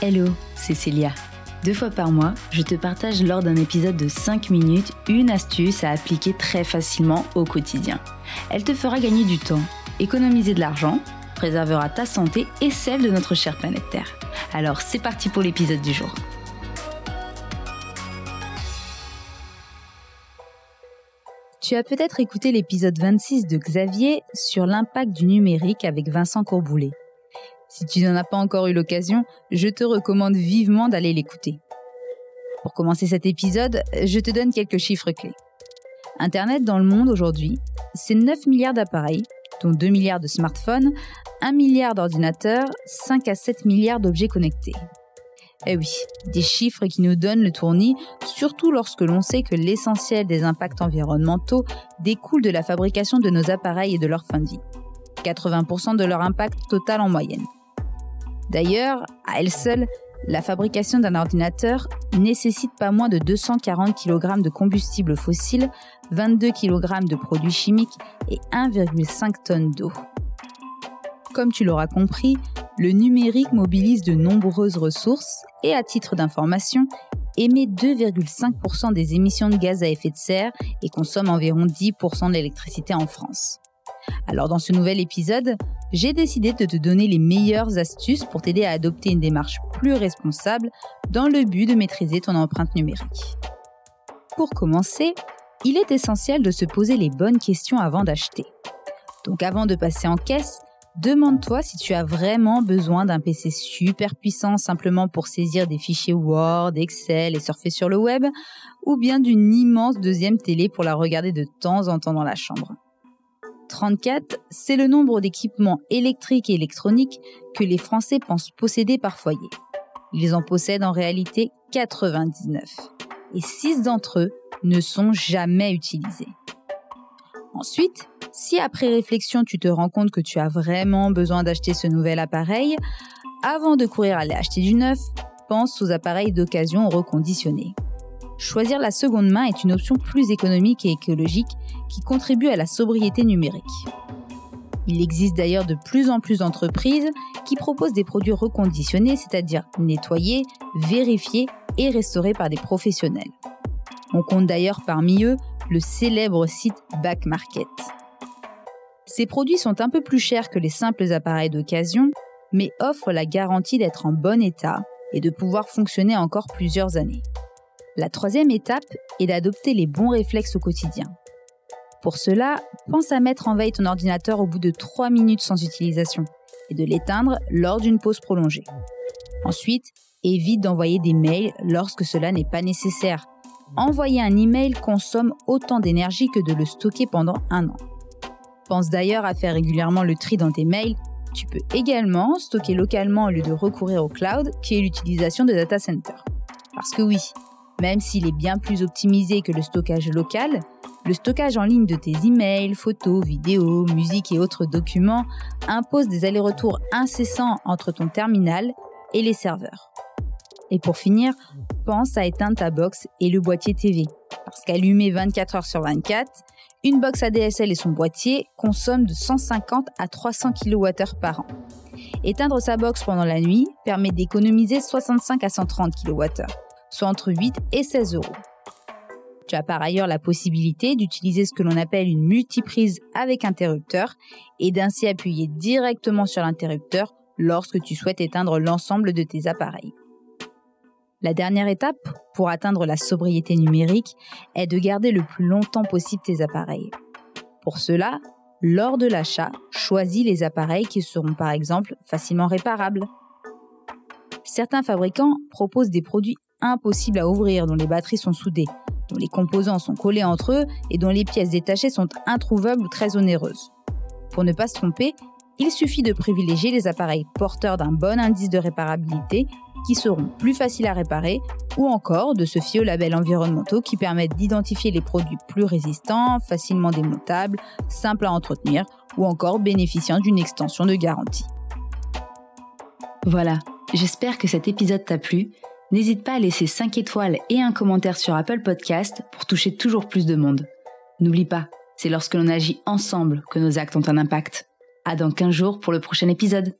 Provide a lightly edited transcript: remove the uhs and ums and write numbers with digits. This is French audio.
Hello, c'est Célia. 2 fois par mois, je te partage lors d'un épisode de 5 minutes une astuce à appliquer très facilement au quotidien. Elle te fera gagner du temps, économiser de l'argent, préservera ta santé et celle de notre chère planète Terre. Alors c'est parti pour l'épisode du jour. Tu as peut-être écouté l'épisode 26 de Xavier sur l'impact du numérique avec Vincent Courboulet. Si tu n'en as pas encore eu l'occasion, je te recommande vivement d'aller l'écouter. Pour commencer cet épisode, je te donne quelques chiffres clés. Internet dans le monde aujourd'hui, c'est 9 milliards d'appareils, dont 2 milliards de smartphones, 1 milliard d'ordinateurs, 5 à 7 milliards d'objets connectés. Eh oui, des chiffres qui nous donnent le tournis, surtout lorsque l'on sait que l'essentiel des impacts environnementaux découle de la fabrication de nos appareils et de leur fin de vie. 80% de leur impact total en moyenne. D'ailleurs, à elle seule, la fabrication d'un ordinateur nécessite pas moins de 240 kg de combustible fossile, 22 kg de produits chimiques et 1,5 tonnes d'eau. Comme tu l'auras compris, le numérique mobilise de nombreuses ressources et, à titre d'information, émet 2,5% des émissions de gaz à effet de serre et consomme environ 10% de l'électricité en France. Alors dans ce nouvel épisode, j'ai décidé de te donner les meilleures astuces pour t'aider à adopter une démarche plus responsable dans le but de maîtriser ton empreinte numérique. Pour commencer, il est essentiel de se poser les bonnes questions avant d'acheter. Donc avant de passer en caisse, demande-toi si tu as vraiment besoin d'un PC super puissant simplement pour saisir des fichiers Word, Excel et surfer sur le web, ou bien d'une immense deuxième télé pour la regarder de temps en temps dans la chambre. 34, c'est le nombre d'équipements électriques et électroniques que les Français pensent posséder par foyer. Ils en possèdent en réalité 99. Et 6 d'entre eux ne sont jamais utilisés. Ensuite, si après réflexion tu te rends compte que tu as vraiment besoin d'acheter ce nouvel appareil, avant de courir aller acheter du neuf, pense aux appareils d'occasion reconditionnés. Choisir la seconde main est une option plus économique et écologique qui contribue à la sobriété numérique. Il existe d'ailleurs de plus en plus d'entreprises qui proposent des produits reconditionnés, c'est-à-dire nettoyés, vérifiés et restaurés par des professionnels. On compte d'ailleurs parmi eux le célèbre site Back Market. Ces produits sont un peu plus chers que les simples appareils d'occasion, mais offrent la garantie d'être en bon état et de pouvoir fonctionner encore plusieurs années. La troisième étape est d'adopter les bons réflexes au quotidien. Pour cela, pense à mettre en veille ton ordinateur au bout de 3 minutes sans utilisation et de l'éteindre lors d'une pause prolongée. Ensuite, évite d'envoyer des mails lorsque cela n'est pas nécessaire. Envoyer un email consomme autant d'énergie que de le stocker pendant 1 an. Pense d'ailleurs à faire régulièrement le tri dans tes mails. Tu peux également stocker localement au lieu de recourir au cloud, qui est l'utilisation de data centers. Parce que oui, même s'il est bien plus optimisé que le stockage local, le stockage en ligne de tes emails, photos, vidéos, musique et autres documents impose des allers-retours incessants entre ton terminal et les serveurs. Et pour finir, pense à éteindre ta box et le boîtier TV, parce qu'allumé 24 heures sur 24, une box ADSL et son boîtier consomment de 150 à 300 kWh par an. Éteindre sa box pendant la nuit permet d'économiser 65 à 130 kWh. Soit entre 8 et 16 euros. Tu as par ailleurs la possibilité d'utiliser ce que l'on appelle une multiprise avec interrupteur et d'ainsi appuyer directement sur l'interrupteur lorsque tu souhaites éteindre l'ensemble de tes appareils. La dernière étape pour atteindre la sobriété numérique est de garder le plus longtemps possible tes appareils. Pour cela, lors de l'achat, choisis les appareils qui seront par exemple facilement réparables. Certains fabricants proposent des produits impossibles à ouvrir, dont les batteries sont soudées, dont les composants sont collés entre eux et dont les pièces détachées sont introuvables ou très onéreuses. Pour ne pas se tromper, il suffit de privilégier les appareils porteurs d'un bon indice de réparabilité qui seront plus faciles à réparer ou encore de se fier aux labels environnementaux qui permettent d'identifier les produits plus résistants, facilement démontables, simples à entretenir ou encore bénéficiant d'une extension de garantie. Voilà, j'espère que cet épisode t'a plu. N'hésite pas à laisser 5 étoiles et un commentaire sur Apple Podcast pour toucher toujours plus de monde. N'oublie pas, c'est lorsque l'on agit ensemble que nos actes ont un impact. À dans 15 jours pour le prochain épisode.